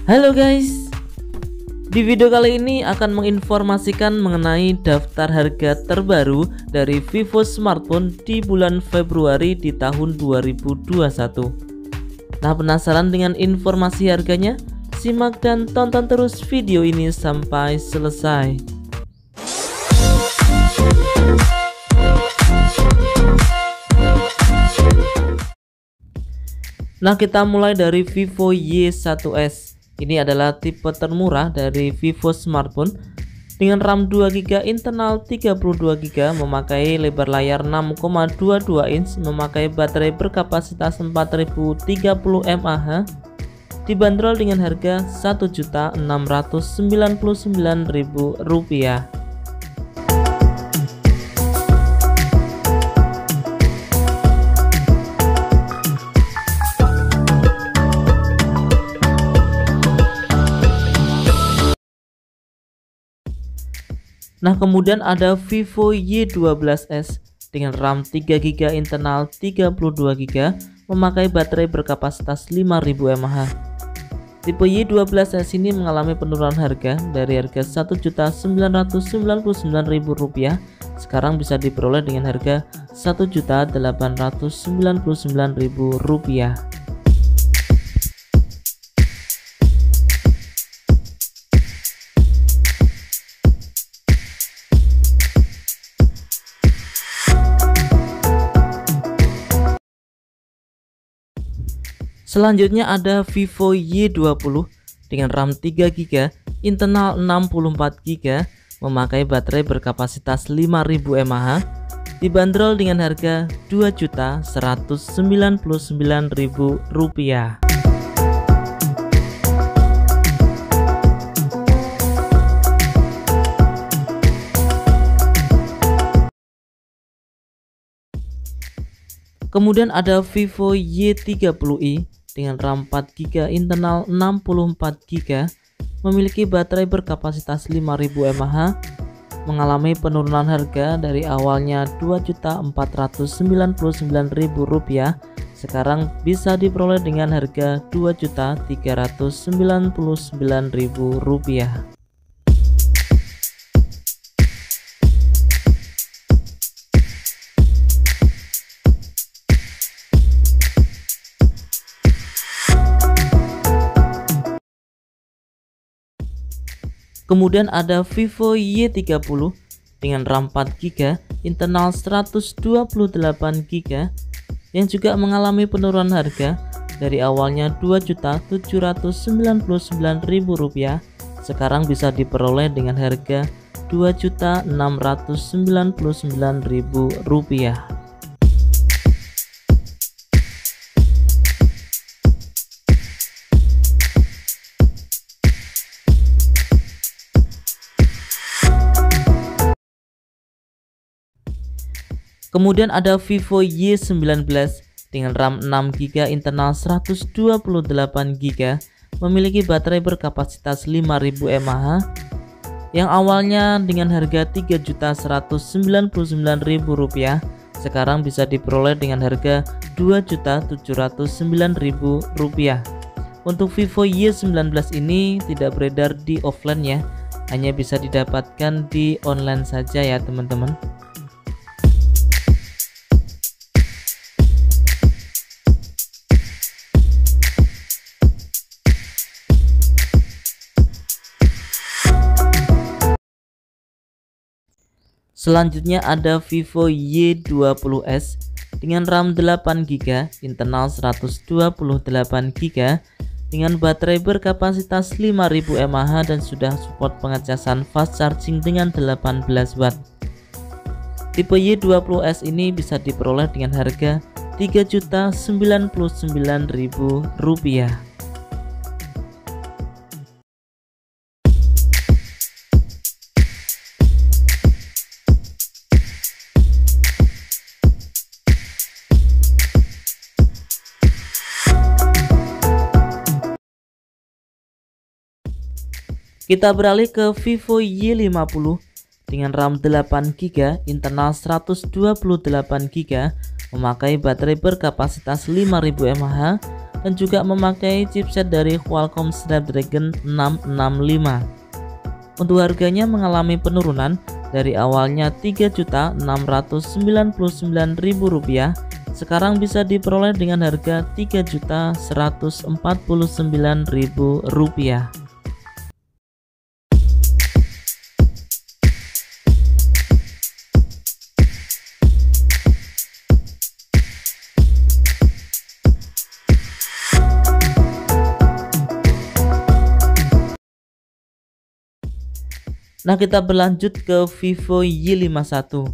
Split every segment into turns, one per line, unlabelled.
Halo guys, di video kali ini akan menginformasikan mengenai daftar harga terbaru dari Vivo smartphone di bulan Februari di tahun 2021. Nah, penasaran dengan informasi harganya? Simak dan tonton terus video ini sampai selesai. Nah, kita mulai dari Vivo Y1s. Ini adalah tipe termurah dari Vivo smartphone dengan RAM 2GB, internal 32GB, memakai lebar layar 6,22 inch, memakai baterai berkapasitas 4030 mAh, dibanderol dengan harga Rp1.699.000. Nah, kemudian ada Vivo Y12s dengan RAM 3GB, internal 32GB, memakai baterai berkapasitas 5000 mAh. Tipe Y12s ini mengalami penurunan harga dari harga Rp1.999.000, sekarang bisa diperoleh dengan harga Rp1.899.000. Selanjutnya ada Vivo Y20 dengan RAM 3GB, internal 64GB, memakai baterai berkapasitas 5000 mAh, dibanderol dengan harga Rp2.199.000. Kemudian ada Vivo Y30i dengan RAM 4GB, internal 64GB, memiliki baterai berkapasitas 5000 mAh, mengalami penurunan harga dari awalnya Rp2.499.000, sekarang bisa diperoleh dengan harga Rp2.399.000. Kemudian ada Vivo Y30 dengan RAM 4GB, internal 128GB, yang juga mengalami penurunan harga dari awalnya Rp2.799.000, sekarang bisa diperoleh dengan harga Rp2.699.000. Kemudian ada Vivo Y19 dengan RAM 6GB, internal 128GB, memiliki baterai berkapasitas 5000 mAh, yang awalnya dengan harga Rp3.199.000, sekarang bisa diperoleh dengan harga Rp2.709.000. Untuk Vivo Y19 ini tidak beredar di offline ya, hanya bisa didapatkan di online saja ya teman-teman. Selanjutnya ada Vivo Y20s dengan RAM 8GB, internal 128GB, dengan baterai berkapasitas 5000 mAh dan sudah support pengecasan fast charging dengan 18 watt. Tipe Y20s ini bisa diperoleh dengan harga Rp3.099.000. Kita beralih ke Vivo Y50 dengan RAM 8GB, internal 128GB, memakai baterai berkapasitas 5000 mAh dan juga memakai chipset dari Qualcomm Snapdragon 665. Untuk harganya mengalami penurunan dari awalnya Rp3.699.000, sekarang bisa diperoleh dengan harga Rp3.149.000. Nah, kita berlanjut ke Vivo Y51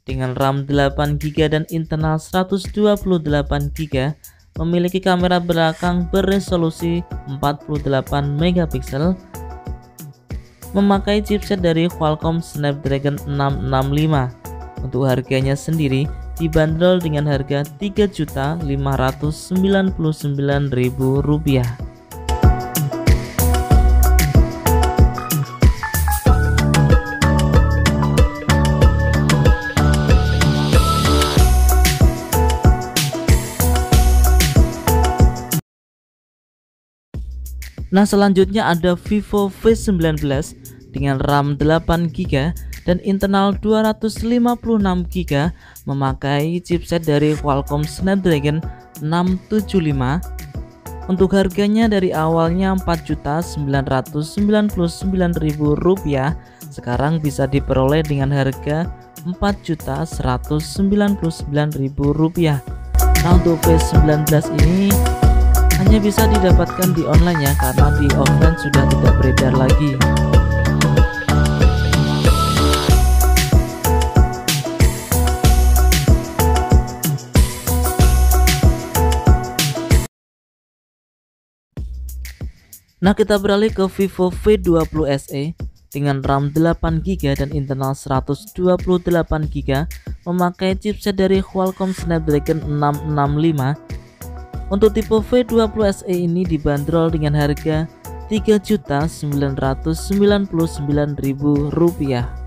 dengan RAM 8GB dan internal 128GB, memiliki kamera belakang beresolusi 48MP, memakai chipset dari Qualcomm Snapdragon 665. Untuk harganya sendiri dibanderol dengan harga Rp3.599.000. Nah, selanjutnya ada Vivo V19 dengan RAM 8GB dan internal 256GB, memakai chipset dari Qualcomm Snapdragon 675. Untuk harganya dari awalnya Rp4.999.000, sekarang bisa diperoleh dengan harga Rp4.199.000. Nah, untuk V19 ini hanya bisa didapatkan di online ya, karena di offline sudah tidak beredar lagi. Nah, kita beralih ke Vivo V20 SE dengan RAM 8GB dan internal 128GB, memakai chipset dari Qualcomm Snapdragon 665. Untuk tipe V20 SE ini dibanderol dengan harga Rp3.999.000.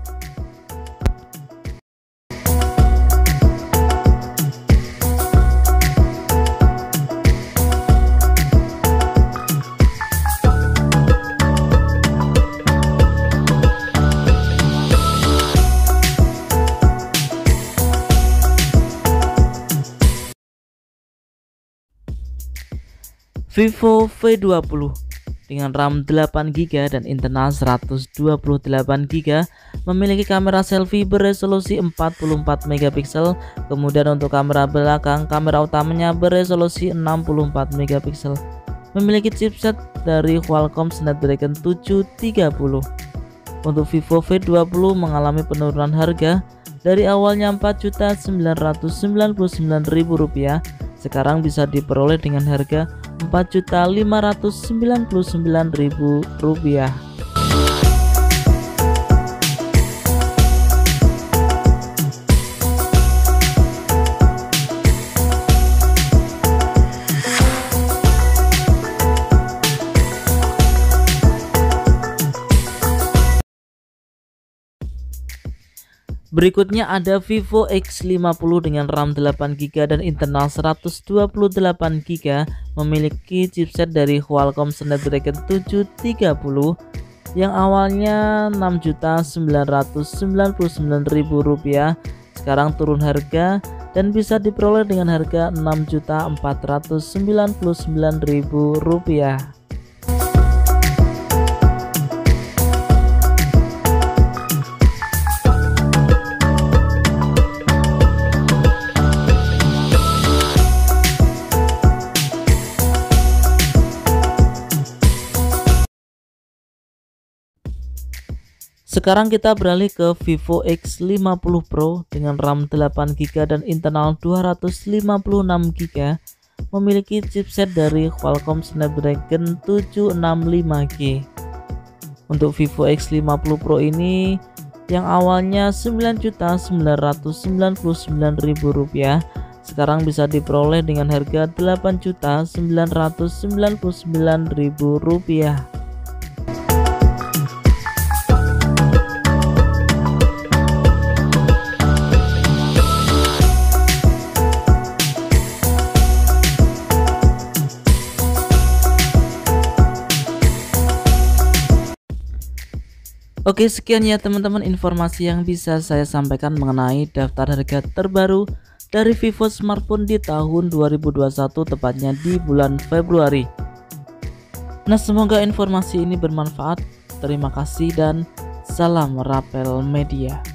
Vivo V20 dengan RAM 8GB dan internal 128GB, memiliki kamera selfie beresolusi 44MP. Kemudian untuk kamera belakang, kamera utamanya beresolusi 64MP, memiliki chipset dari Qualcomm Snapdragon 730. Untuk Vivo V20 mengalami penurunan harga dari awalnya Rp4.999.000, sekarang bisa diperoleh dengan harga Rp4.599.000. Berikutnya ada Vivo X50 dengan RAM 8GB dan internal 128GB, memiliki chipset dari Qualcomm Snapdragon 730 yang awalnya Rp6.999.000, sekarang turun harga dan bisa diperoleh dengan harga Rp6.499.000. Sekarang kita beralih ke Vivo X50 Pro dengan RAM 8GB dan internal 256GB, memiliki chipset dari Qualcomm Snapdragon 765G. Untuk Vivo X50 Pro ini yang awalnya Rp9.999.000, sekarang bisa diperoleh dengan harga Rp8.999.000. Oke, sekian ya teman-teman informasi yang bisa saya sampaikan mengenai daftar harga terbaru dari Vivo smartphone di tahun 2021, tepatnya di bulan Februari. Nah, semoga informasi ini bermanfaat. Terima kasih dan salam Rapel Media.